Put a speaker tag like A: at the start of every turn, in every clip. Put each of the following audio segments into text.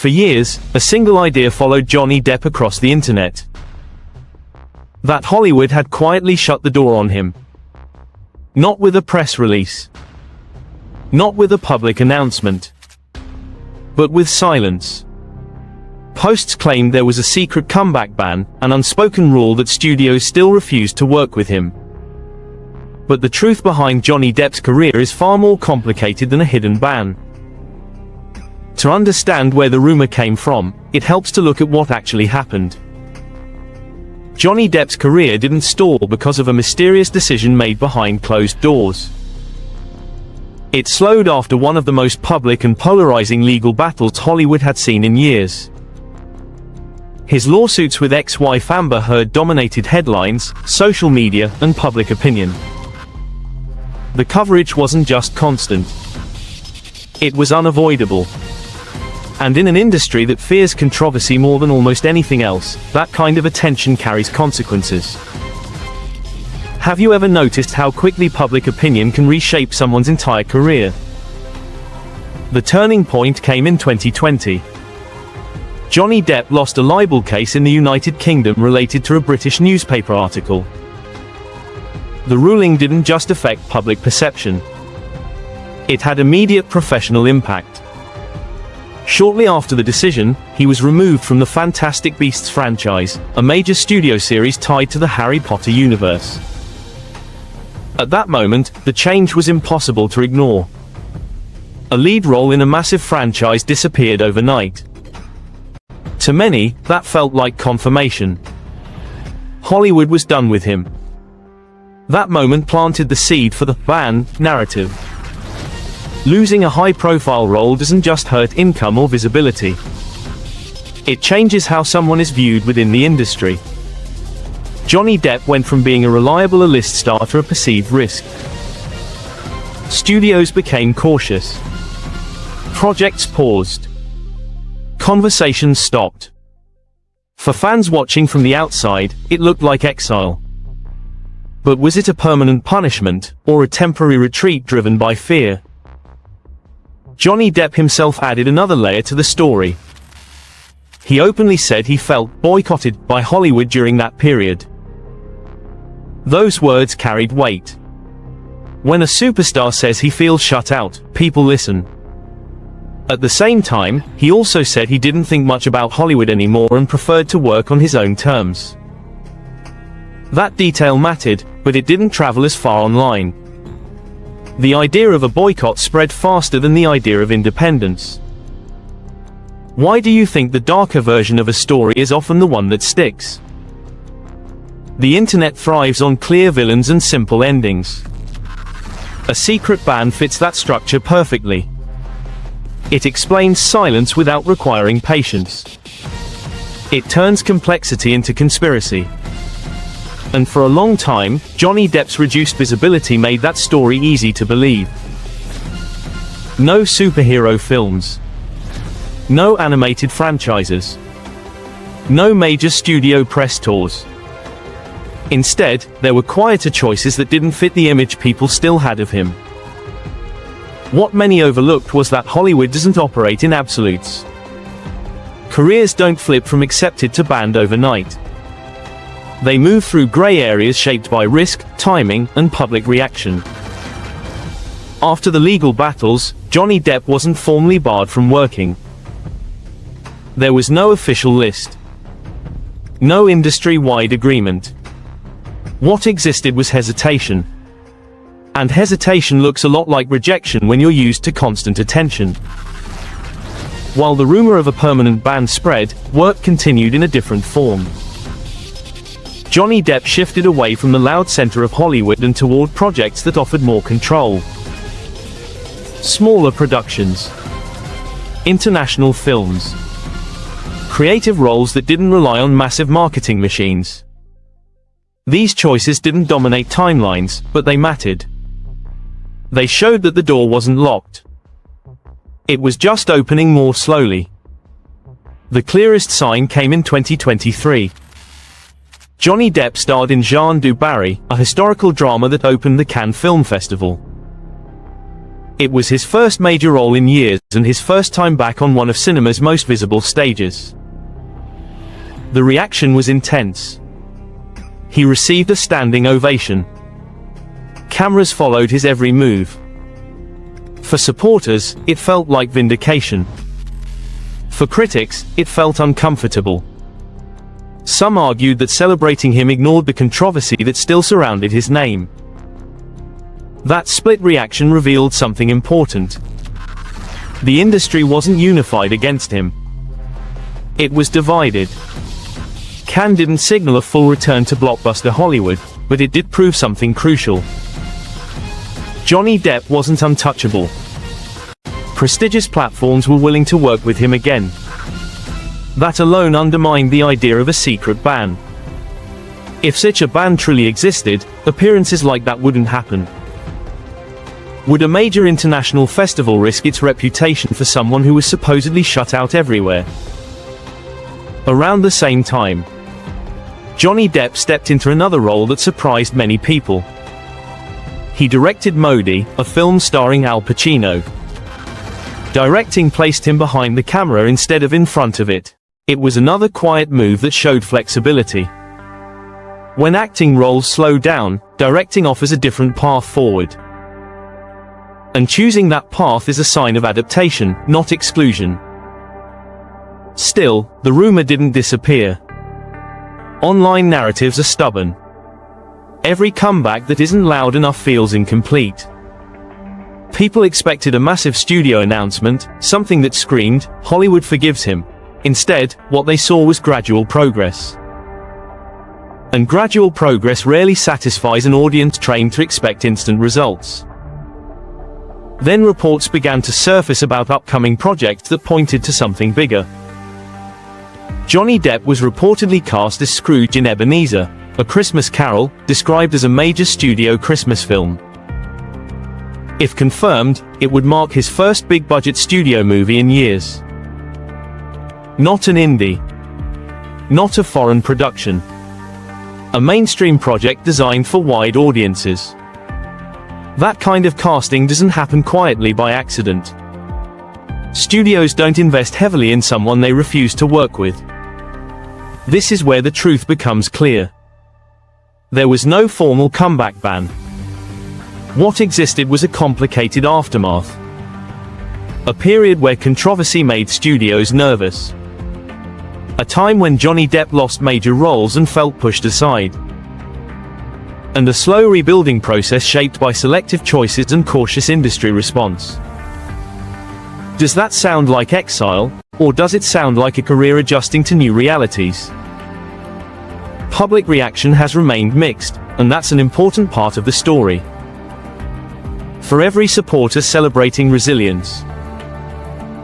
A: For years, a single idea followed Johnny Depp across the internet. That Hollywood had quietly shut the door on him. Not with a press release. Not with a public announcement. But with silence. Posts claimed there was a secret comeback ban, an unspoken rule that studios still refused to work with him. But the truth behind Johnny Depp's career is far more complicated than a hidden ban. To understand where the rumor came from, it helps to look at what actually happened. Johnny Depp's career didn't stall because of a mysterious decision made behind closed doors. It slowed after one of the most public and polarizing legal battles Hollywood had seen in years. His lawsuits with ex-wife Amber Heard dominated headlines, social media, and public opinion. The coverage wasn't just constant. It was unavoidable. And in an industry that fears controversy more than almost anything else, that kind of attention carries consequences. Have you ever noticed how quickly public opinion can reshape someone's entire career? The turning point came in 2020. Johnny Depp lost a libel case in the United Kingdom related to a British newspaper article. The ruling didn't just affect public perception. It had immediate professional impact. Shortly after the decision, he was removed from the Fantastic Beasts franchise, a major studio series tied to the Harry Potter universe. At that moment, the change was impossible to ignore. A lead role in a massive franchise disappeared overnight. To many, that felt like confirmation. Hollywood was done with him. That moment planted the seed for the ban narrative. Losing a high-profile role doesn't just hurt income or visibility. It changes how someone is viewed within the industry. Johnny Depp went from being a reliable A-list star to a perceived risk. Studios became cautious. Projects paused. Conversations stopped. For fans watching from the outside, it looked like exile. But was it a permanent punishment, or a temporary retreat driven by fear? Johnny Depp himself added another layer to the story. He openly said he felt boycotted by Hollywood during that period. Those words carried weight. When a superstar says he feels shut out, people listen. At the same time, he also said he didn't think much about Hollywood anymore and preferred to work on his own terms. That detail mattered, but it didn't travel as far online. The idea of a boycott spread faster than the idea of independence. Why do you think the darker version of a story is often the one that sticks? The internet thrives on clear villains and simple endings. A secret ban fits that structure perfectly. It explains silence without requiring patience. It turns complexity into conspiracy. And for a long time, Johnny Depp's reduced visibility made that story easy to believe. No superhero films. No animated franchises. No major studio press tours. Instead, there were quieter choices that didn't fit the image people still had of him. What many overlooked was that Hollywood doesn't operate in absolutes. Careers don't flip from accepted to banned overnight. They move through gray areas shaped by risk, timing, and public reaction. After the legal battles, Johnny Depp wasn't formally barred from working. There was no official list. No industry-wide agreement. What existed was hesitation. And hesitation looks a lot like rejection when you're used to constant attention. While the rumor of a permanent ban spread, work continued in a different form. Johnny Depp shifted away from the loud center of Hollywood and toward projects that offered more control. Smaller productions. International films. Creative roles that didn't rely on massive marketing machines. These choices didn't dominate timelines, but they mattered. They showed that the door wasn't locked. It was just opening more slowly. The clearest sign came in 2023. Johnny Depp starred in Jean du Barry, a historical drama that opened the Cannes Film Festival. It was his first major role in years and his first time back on one of cinema's most visible stages. The reaction was intense. He received a standing ovation. Cameras followed his every move. For supporters, it felt like vindication. For critics, it felt uncomfortable. Some argued that celebrating him ignored the controversy that still surrounded his name. That split reaction revealed something important. The industry wasn't unified against him. It was divided. Cannes didn't signal a full return to blockbuster Hollywood, but it did prove something crucial. Johnny Depp wasn't untouchable. Prestigious platforms were willing to work with him again. That alone undermined the idea of a secret ban. If such a ban truly existed, appearances like that wouldn't happen. Would a major international festival risk its reputation for someone who was supposedly shut out everywhere? Around the same time, Johnny Depp stepped into another role that surprised many people. He directed Modi, a film starring Al Pacino. Directing placed him behind the camera instead of in front of it. It was another quiet move that showed flexibility. When acting roles slow down, directing offers a different path forward. And choosing that path is a sign of adaptation, not exclusion. Still, the rumor didn't disappear. Online narratives are stubborn. Every comeback that isn't loud enough feels incomplete. People expected a massive studio announcement, something that screamed, "Hollywood forgives him." Instead, what they saw was gradual progress. And gradual progress rarely satisfies an audience trained to expect instant results. Then reports began to surface about upcoming projects that pointed to something bigger. Johnny Depp was reportedly cast as Scrooge in Ebenezer, A Christmas Carol, described as a major studio Christmas film. If confirmed, it would mark his first big-budget studio movie in years. Not an indie. Not a foreign production. A mainstream project designed for wide audiences. That kind of casting doesn't happen quietly by accident. Studios don't invest heavily in someone they refuse to work with. This is where the truth becomes clear. There was no formal comeback ban. What existed was a complicated aftermath. A period where controversy made studios nervous. A time when Johnny Depp lost major roles and felt pushed aside. And a slow rebuilding process shaped by selective choices and cautious industry response. Does that sound like exile, or does it sound like a career adjusting to new realities? Public reaction has remained mixed, and that's an important part of the story. For every supporter celebrating resilience,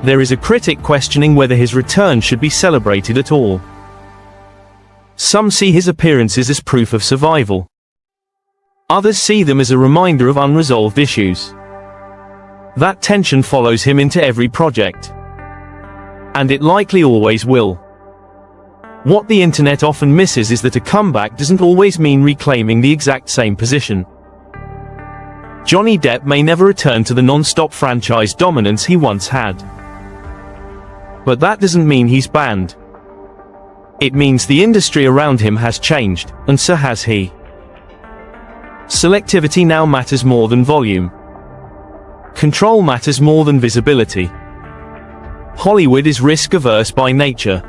A: there is a critic questioning whether his return should be celebrated at all. Some see his appearances as proof of survival. Others see them as a reminder of unresolved issues. That tension follows him into every project. And it likely always will. What the internet often misses is that a comeback doesn't always mean reclaiming the exact same position. Johnny Depp may never return to the non-stop franchise dominance he once had. But that doesn't mean he's banned. It means the industry around him has changed, and so has he. Selectivity now matters more than volume. Control matters more than visibility. Hollywood is risk-averse by nature.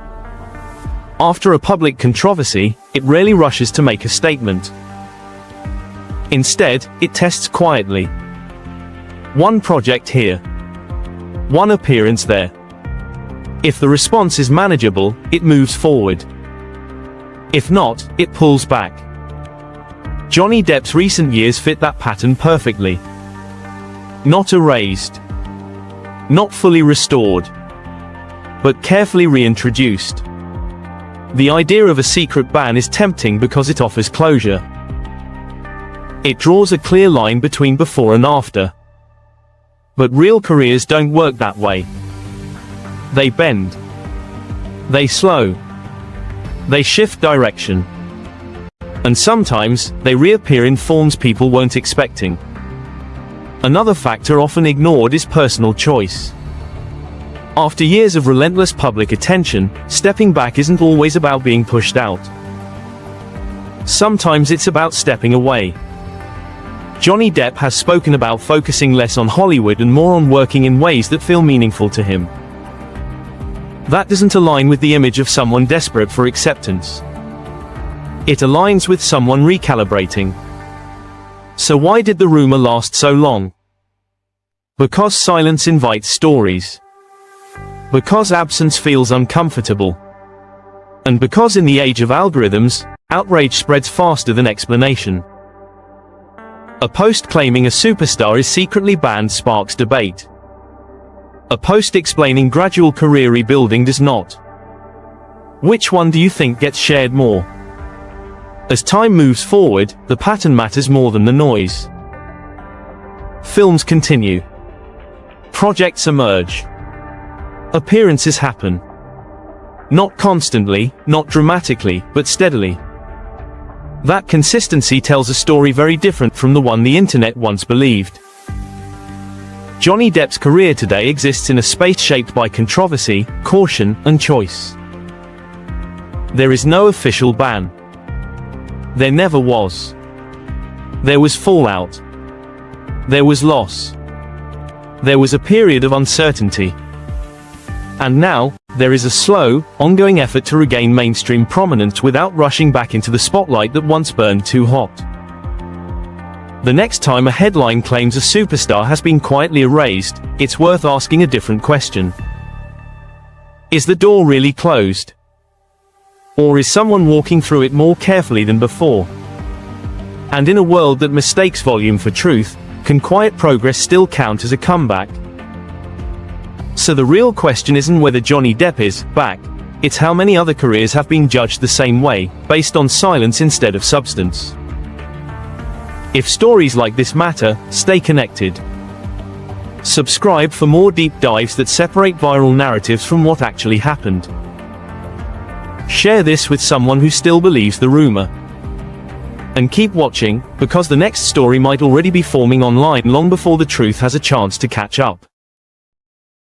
A: After a public controversy, it rarely rushes to make a statement. Instead, it tests quietly. One project here. One appearance there. If the response is manageable, it moves forward. If not, it pulls back. Johnny Depp's recent years fit that pattern perfectly. Not erased. Not fully restored. But carefully reintroduced. The idea of a secret ban is tempting because it offers closure. It draws a clear line between before and after. But real careers don't work that way. They bend. They slow. They shift direction. And sometimes, they reappear in forms people weren't expecting. Another factor often ignored is personal choice. After years of relentless public attention, stepping back isn't always about being pushed out. Sometimes it's about stepping away. Johnny Depp has spoken about focusing less on Hollywood and more on working in ways that feel meaningful to him. That doesn't align with the image of someone desperate for acceptance. It aligns with someone recalibrating. So why did the rumor last so long? Because silence invites stories. Because absence feels uncomfortable. And because in the age of algorithms, outrage spreads faster than explanation. A post claiming a superstar is secretly banned sparks debate. A post explaining gradual career rebuilding does not. Which one do you think gets shared more? As time moves forward, the pattern matters more than the noise. Films continue. Projects emerge. Appearances happen. Not constantly, not dramatically, but steadily. That consistency tells a story very different from the one the internet once believed. Johnny Depp's career today exists in a space shaped by controversy, caution, and choice. There is no official ban. There never was. There was fallout. There was loss. There was a period of uncertainty. And now, there is a slow, ongoing effort to regain mainstream prominence without rushing back into the spotlight that once burned too hot. The next time a headline claims a superstar has been quietly erased, it's worth asking a different question. Is the door really closed? Or is someone walking through it more carefully than before? And in a world that mistakes volume for truth, can quiet progress still count as a comeback? So the real question isn't whether Johnny Depp is back, it's how many other careers have been judged the same way, based on silence instead of substance. If stories like this matter, stay connected. Subscribe for more deep dives that separate viral narratives from what actually happened. Share this with someone who still believes the rumor. And keep watching, because the next story might already be forming online long before the truth has a chance to catch up.